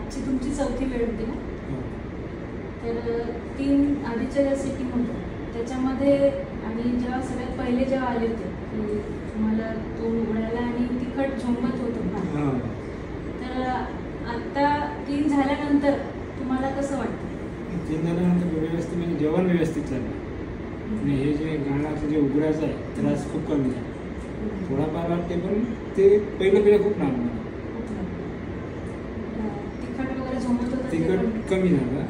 आजची तुमची चौथी वेळ होती ना? तर 3 आधीच्या ज्या सिटिंग होत्या त्याच्यामध्ये आणि जेव्हा सगळ्यात पहिले जेव्हा आले होते की तुम्हाला तोंड उघडायला आणि तिखट झोंबत होतं ना, तर आता 3 झाल्यानंतर तुम्हाला कसं वाटतं? 3 झाल्यानंतर व्यवस्थित म्हणजे जेवण व्यवस्थित झालं आणि हे जे गाण्याचं जे उघडायचं आहे त्रास खूप कमी झाला. थोडाफार वाटते पण ते पहिलं खूप नाव तिखट वगैरे झोंबत होतं, तिखट कमी झालं.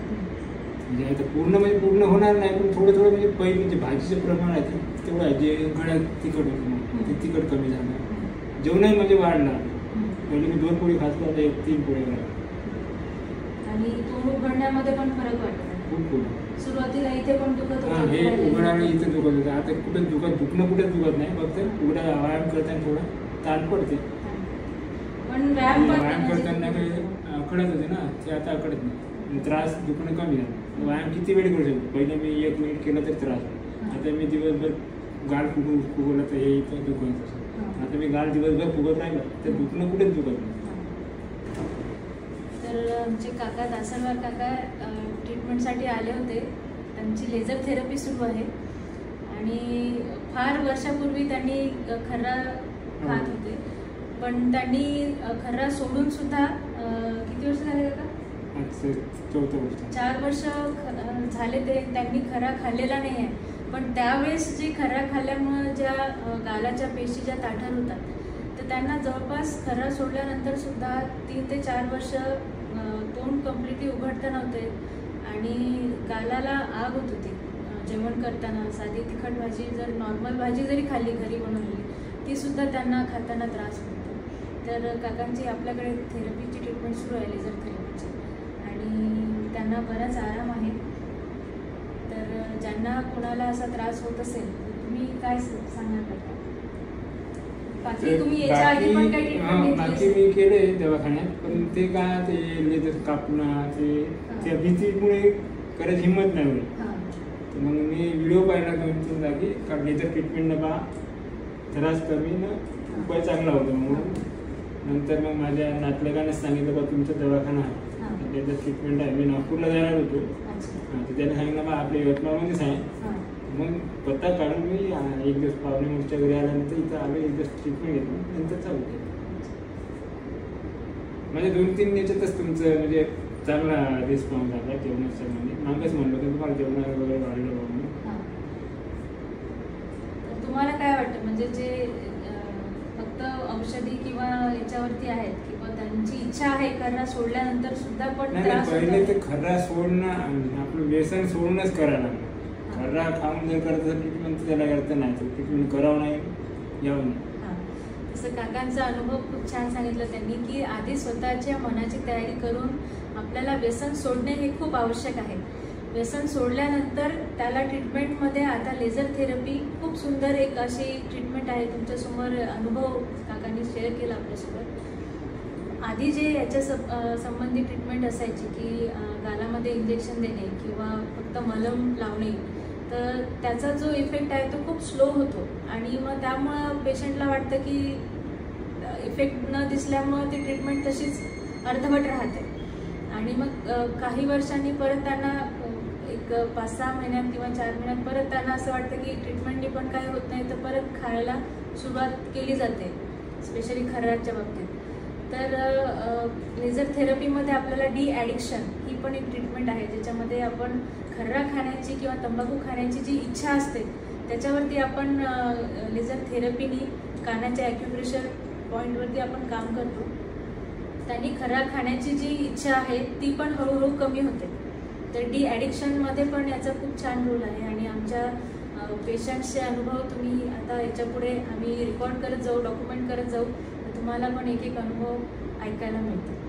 म्हणजे आता पूर्ण होणार नाही पण थोडं म्हणजे पहिले म्हणजे भाजीचं प्रमाण आहे तेवढं आहे. जे गळ्यात तिखट होतं ते तिखट कमी झालं. जेवणही म्हणजे वाढला. पहिले मी 2 पोळी खात होते, 3 पोळी खात. आणि तोंड उघडण्यामध्ये पण फरक वाटतो खूप. सुरुवातीला इथे पण दुखत होतं, हे उघडायला इथे दुखत होतं. आता दुखणं कुठे दुखत नाही, फक्त उघड्या व्यायाम करताना थोडा ताण पडते. पण व्यायाम करताना काही अकडत होते ना, ते आता अकडत नाही. त्रास दुखणं कमी झालं. व्यायाम किती वेळ करू शकतो? पहिले मी 1 मिनिट केलं तर त्रास. आता मी दिवसभर गाल फुगवलं तर हे इथं दुखत. आता मी गाल दिवसभर फुगत राहिलं तर दुखणं कुठेच दुखत नाही. तर आमचे काका दासनवार काका ट्रीटमेंटसाठी आले होते. त्यांची लेझर थेरपी सुरू आहे आणि फार वर्षापूर्वी त्यांनी खर्रा खात होते, पण त्यांनी खर्रा सोडून सुद्धा किती वर्ष झाले काका? 4 वर्ष झाले त्यांनी खर्रा खाल्लेला नाही आहे. पण त्यावेळेस जे खर्रा खाल्ल्यामुळे ज्या गालाच्या पेशी ज्या ताठर होतात तर त्यांना जवळपास खर्रा सोडल्यानंतर सुद्धा 3 ते 4 वर्ष तोंड कम्प्लिटली उघडता नव्हते आणि गालाला आग होत होती. जेवण करताना साधी तिखट भाजी जर नॉर्मल भाजी जरी खाल्ली घरी बनवली ती सुद्धा त्यांना खाताना त्रास होतो. तर काकांची आपल्याकडे थेरपीची ट्रीटमेंट सुरू आहे, लेझर थेरपीची, आणि त्यांना बराच आराम आहे. तर ज्यांना कोणाला असा त्रास होत असेल तर तुम्ही काय सांगणार का? बाकी तुम्ही याच्या आधी पण काही ट्रीटमेंट बाकी मी केले दवाखान्यात, पण ते काय ते लेझर कापणं त्या भीतीमुळे करायची हिंमत नाही होईल. मग मी व्हिडिओ पाहिला 2-3 जागी का लेझर ट्रीटमेंट नका, त्रास कमी ना उपाय चांगला होतो. म्हणून नंतर मग माझ्या नातलगानेच सांगितलं बा तुमचा दवाखाना आहे, लेझर ट्रीटमेंट आहे. मी नागपूरला जाणार होतो, तर त्याने सांगितलं बा आपल्या यवतमाळमध्येच आहे. मग पत्ता काढून मी 1 दिवस पाहुणे मोठच्या घरी आल्यानंतर इथं आलो, 1 दिवस ट्रीटमेंट घेतलं, नंतर चालू केलं. म्हणजे 2-3 याच्यातच तुमचं म्हणजे चांगला रिस्पॉन्स आला जेवणाच्या. म्हणजे मागच म्हणलं की तुम्हाला जेवणा वगैरे वाढलं म्हणून. तुम्हाला काय वाटतं म्हणजे जे फक्त औषधी किंवा याच्यावरती आहेत किंवा त्यांची इच्छा आहे खर्रा सोडल्यानंतर सुद्धा पण पहिले तर खर्रा सोडणं आपलं व्यसन सोडूनच करायला लागलं. खर्रा खाऊन जर करत ट्रीटमेंट त्याला करता नाही, तर ट्रीटमेंट करावं नाही, यावं नाही. तसं काकांचा अनुभव खूप छान सांगितलं त्यांनी की आधी स्वतःच्या मनाची तयारी करून आपल्याला व्यसन सोडणे हे खूप आवश्यक आहे. व्यसन सोडल्यानंतर त्याला ट्रीटमेंटमध्ये आता लेझर थेरपी खूप सुंदर एक अशी ट्रीटमेंट आहे. तुमच्यासमोर अनुभव काकांनी शेअर केला आपल्यासोबत. आधी जे याच्या संबंधी ट्रीटमेंट असायची की गालामध्ये इंजेक्शन देणे किंवा फक्त मलम लावणे, तर त्याचा जो इफेक्ट आहे तो खूप स्लो होतो आणि मग त्यामुळं पेशंटला वाटतं की इफेक्ट न दिसल्यामुळं ती ट्रीटमेंट तशीच अर्धवट राहते आणि मग काही वर्षांनी परत त्यांना एक 5-6 महिन्यात किंवा 4 महिन्यात परत त्यांना असं वाटतं की ट्रीटमेंटनी पण काही होत नाही, तर परत खायला सुरुवात केली जाते, स्पेशली खर्राच्या बाबतीत. तर लेझर थेरपीमध्ये आपल्याला ॲडिक्शन ही पण एक ट्रीटमेंट आहे, ज्याच्यामध्ये आपण खर्रा खाण्याची किंवा तंबाखू खाण्याची जी इच्छा असते त्याच्यावरती आपण लेझर थेरपीनी कानाच्या ॲक्युप्रेशर पॉईंटवरती आपण काम करतो. त्यांनी खर्रा खाण्याची जी इच्छा आहे ती पण हळूहळू कमी होते. तर ॲडिक्शनमध्ये पण याचा खूप छान रोल आहे आणि आमच्या पेशंट्सचे अनुभव तुम्ही आता याच्यापुढे आम्ही रेकॉर्ड करत जाऊ, डॉक्युमेंट करत जाऊ, तर तुम्हाला पण एक अनुभव ऐकायला मिळतो.